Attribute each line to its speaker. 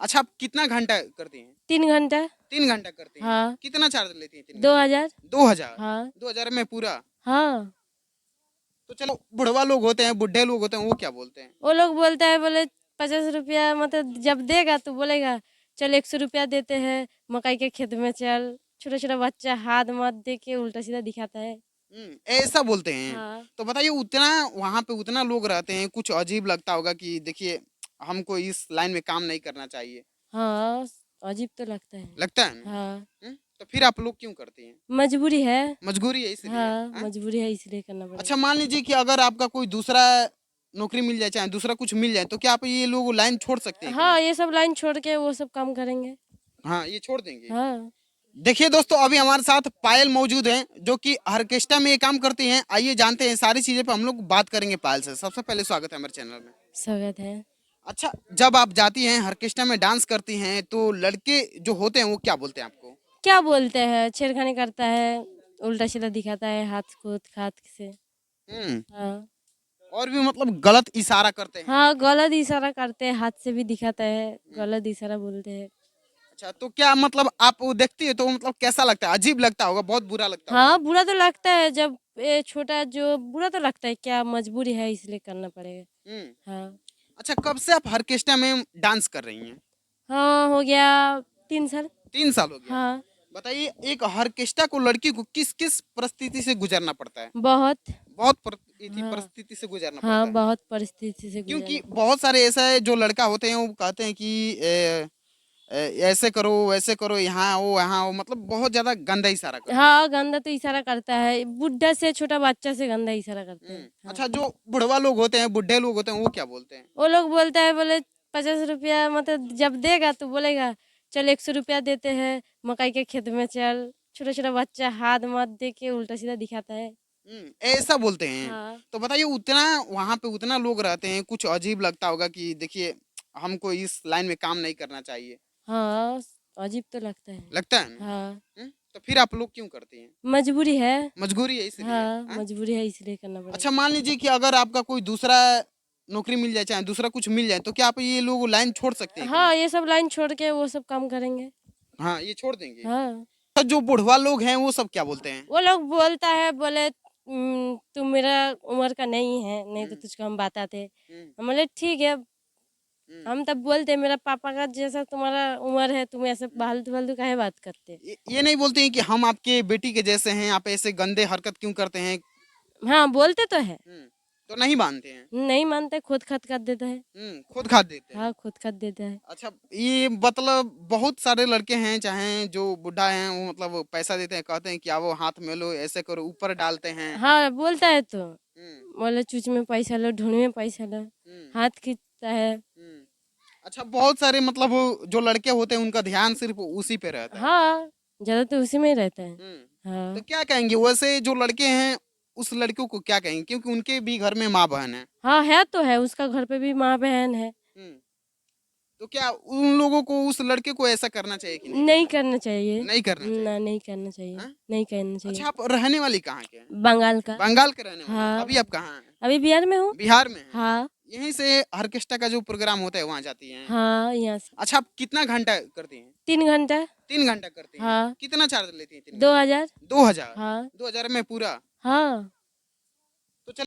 Speaker 1: अच्छा, आप कितना घंटा करती हैं?
Speaker 2: 3 घंटा।
Speaker 1: 3 घंटा करती हैं?
Speaker 2: हाँ।
Speaker 1: कितना चार्ज लेती हैं? 3 घंटे?
Speaker 2: 2000।
Speaker 1: 2000?
Speaker 2: हाँ।
Speaker 1: 2000 में पूरा?
Speaker 2: हाँ।
Speaker 1: तो चलो, बुढ़वा लोग होते हैं, बुढ़े लोग होते हैं, वो क्या बोलते हैं?
Speaker 2: वो लोग बोलता है, बोले 50 रुपया, मतलब जब देगा तो बोलेगा चल 100 रुपया देते हैं, मकई के खेत में चल। छोटा छोटा बच्चा हाथ मत दे के उल्टा सीधा दिखाता है।
Speaker 1: ऐसा बोलते हैं।
Speaker 2: हाँ।
Speaker 1: तो बताइए, उतना वहाँ पे उतना लोग रहते हैं, कुछ अजीब लगता होगा कि देखिए, हमको इस लाइन में काम नहीं करना चाहिए।
Speaker 2: हाँ, अजीब तो लगता है।
Speaker 1: लगता है ना?
Speaker 2: हाँ।
Speaker 1: तो फिर आप लोग क्यों करती हैं?
Speaker 2: मजबूरी है।
Speaker 1: मजबूरी है इसलिए?
Speaker 2: हाँ,
Speaker 1: हाँ?
Speaker 2: मजबूरी है इसलिए करना पड़ेगा।
Speaker 1: अच्छा, मान लीजिए कि अगर आपका कोई दूसरा नौकरी मिल जाए, चाहे दूसरा कुछ मिल जाए, तो क्या आप ये लोग लाइन छोड़ सकते हैं कि नहीं?
Speaker 2: हाँ, ये सब लाइन छोड़ के वो सब काम करेंगे।
Speaker 1: हाँ, ये छोड़ देंगे।
Speaker 2: हाँ।
Speaker 1: देखिए दोस्तों, अभी हमारे साथ पायल मौजूद हैं, जो कि ऑर्केस्ट्रा में ये काम करती हैं। आइए जानते हैं सारी चीजें पे हम लोग बात करेंगे पायल से। सबसे पहले स्वागत है हमारे चैनल में।
Speaker 2: स्वागत है।
Speaker 1: अच्छा, जब आप जाती हैं ऑर्केस्ट्रा में डांस करती हैं, तो लड़के जो होते हैं वो क्या बोलते हैं आपको?
Speaker 2: क्या बोलते हैं, छेड़खानी करता है, उल्टा सीधा दिखाता है हाथ कूद हाथ से।
Speaker 1: हम्म
Speaker 2: हाँ।
Speaker 1: और भी मतलब गलत इशारा करते हैं?
Speaker 2: हाँ, गलत इशारा करते हैं, हाथ से भी दिखाता है,
Speaker 1: हम्म,
Speaker 2: गलत इशारा बोलते हैं।
Speaker 1: अच्छा, तो क्या मतलब आप वो देखती है तो मतलब कैसा लगता है? अजीब लगता होगा, बहुत बुरा लगता होगा?
Speaker 2: हाँ, बुरा तो लगता है, जब ये छोटा जो बुरा तो लगता है, क्या मजबूरी है इसलिए करना पड़ेगा।
Speaker 1: हम्म
Speaker 2: हाँ।
Speaker 1: अच्छा, कब से आप ऑर्केस्ट्रा में डांस कर रही हैं?
Speaker 2: हाँ, हो गया 3 साल।
Speaker 1: 3 साल हो गया।
Speaker 2: हाँ।
Speaker 1: बताइए, एक ऑर्केस्ट्रा को लड़की को किस किस परिस्थिति से गुजरना पड़ता है?
Speaker 2: बहुत।
Speaker 1: बहुत
Speaker 2: हाँ।
Speaker 1: परिस्थिति से गुजरना
Speaker 2: हाँ,
Speaker 1: पड़ता है।
Speaker 2: बहुत परिस्थिति से
Speaker 1: क्योंकि
Speaker 2: गुजरना पड़ा।
Speaker 1: बहुत सारे ऐसा है, जो लड़का होते हैं वो कहते हैं कि ऐसे करो वैसे करो, यहाँ वो वहाँ वो, मतलब बहुत ज्यादा गंदा इशारा करते हैं।
Speaker 2: हाँ, गंदा तो इशारा करता है, बुढ़ा से छोटा बच्चा से गंदा इशारा करते हैं। हाँ।
Speaker 1: अच्छा, जो बुढ़वा लोग होते हैं, बुढ़े लोग होते हैं, वो क्या बोलते हैं?
Speaker 2: वो लोग बोलता है, बोले 50 रुपया, मतलब जब देगा तो बोलेगा चल 100 रुपया देते हैं, मकई के खेत में चल। छोटा छोटा बच्चा हाथ मत दे के उल्टा सीधा दिखाता है।
Speaker 1: ऐसा बोलते हैं।
Speaker 2: हाँ।
Speaker 1: तो बताइए, उतना वहाँ पे उतना लोग रहते हैं, कुछ अजीब लगता होगा कि देखिए, हमको इस लाइन में काम नहीं करना चाहिए।
Speaker 2: हाँ, अजीब तो लगता है।
Speaker 1: लगता है ना?
Speaker 2: हाँ,
Speaker 1: तो फिर आप लोग क्यों करती हैं?
Speaker 2: मजबूरी है।
Speaker 1: मजबूरी है इसलिए?
Speaker 2: हाँ,
Speaker 1: हाँ?
Speaker 2: मजबूरी है इसलिए करना पड़ेगा।
Speaker 1: अच्छा, मान लीजिए कि अगर आपका कोई दूसरा नौकरी मिल जाए, चाहे दूसरा कुछ मिल जाए, तो क्या आप ये लोग लाइन छोड़ सकते हैं कि नहीं?
Speaker 2: हाँ, ये सब लाइन छोड़ के वो सब काम करेंगे।
Speaker 1: हाँ, ये छोड़ देंगे।
Speaker 2: हाँ।
Speaker 1: तो जो बुढ़वा लोग हैं वो सब क्या बोलते हैं?
Speaker 2: वो लोग बोलता है, बोले तू मेरा उम्र का नहीं है, नहीं तो
Speaker 1: हम्म,
Speaker 2: तुझको हम बताते।
Speaker 1: हम्म,
Speaker 2: हम बोले ठीक है।
Speaker 1: हम्म,
Speaker 2: हम तब बोलते मेरा पापा का जैसा तुम्हारा उम्र है, तुम ऐसे
Speaker 1: हम्म।
Speaker 2: फालतू फालतू काहे बात करते।
Speaker 1: ये नहीं बोलते हैं कि हम आपके बेटी के जैसे हैं, आप ऐसे गंदे हरकत क्यों करते हैं?
Speaker 2: हाँ, बोलते तो है।
Speaker 1: तो नहीं मानते हैं?
Speaker 2: नहीं मानते, खुद खत कर देता है।
Speaker 1: खुद खाद देते हैं।
Speaker 2: हाँ, खुद खत देता है।
Speaker 1: अच्छा, ये मतलब बहुत सारे लड़के हैं, चाहे जो बुढ़ा हैं, वो मतलब पैसा देते हैं, कहते हैं कि आओ हाथ में लो, ऐसे करो, ऊपर डालते हैं।
Speaker 2: हाँ, बोलता है तो
Speaker 1: हम्म
Speaker 2: बोले चूच में पैसा लो, ढूंढ में पैसा लो।
Speaker 1: हम्म
Speaker 2: हाथ खींचता है।
Speaker 1: हम्म अच्छा, बहुत सारे मतलब जो लड़के होते हैं, उनका ध्यान सिर्फ उसी पे रहता है।
Speaker 2: हाँ, ज्यादा तो उसी में ही रहता है।
Speaker 1: तो
Speaker 2: हाँ।
Speaker 1: क्या कहेंगे वैसे जो लड़के हैं, उस लड़कियों को क्या कहेंगे, क्योंकि उनके भी घर में माँ बहन है?
Speaker 2: हाँ, है तो है, उसका घर पे भी माँ बहन है।
Speaker 1: हम्म तो क्या उन लोगों को, उस लड़के को ऐसा करना चाहिए कि नहीं
Speaker 2: नहीं
Speaker 1: करना
Speaker 2: करना चाहिए।
Speaker 1: चाहिए? नहीं करना चाहिए।
Speaker 2: ना, नहीं करना चाहिए।
Speaker 1: हाँ?
Speaker 2: नहीं करना चाहिए।
Speaker 1: अच्छा, आप रहने वाली कहाँ के हैं?
Speaker 2: बंगाल का।
Speaker 1: बंगाल के रहने वाले हैं।
Speaker 2: हाँ।
Speaker 1: अभी आप कहाँ हैं?
Speaker 2: अभी बिहार में हूँ।
Speaker 1: बिहार में हैं।
Speaker 2: हाँ।
Speaker 1: यहीं से ऑर्केस्ट्रा का जो प्रोग्राम होता है वहाँ जाती हैं?
Speaker 2: हाँ, यहाँ से
Speaker 1: अच्छा, आप कितना घंटा करती हैं?
Speaker 2: 3 घंटा।
Speaker 1: 3 घंटा करती हैं?
Speaker 2: हाँ।
Speaker 1: कितना चार्ज लेती हैं 3 घंटे?
Speaker 2: 2000।
Speaker 1: 2000?
Speaker 2: हाँ।
Speaker 1: 2000 में पूरा?
Speaker 2: हाँ।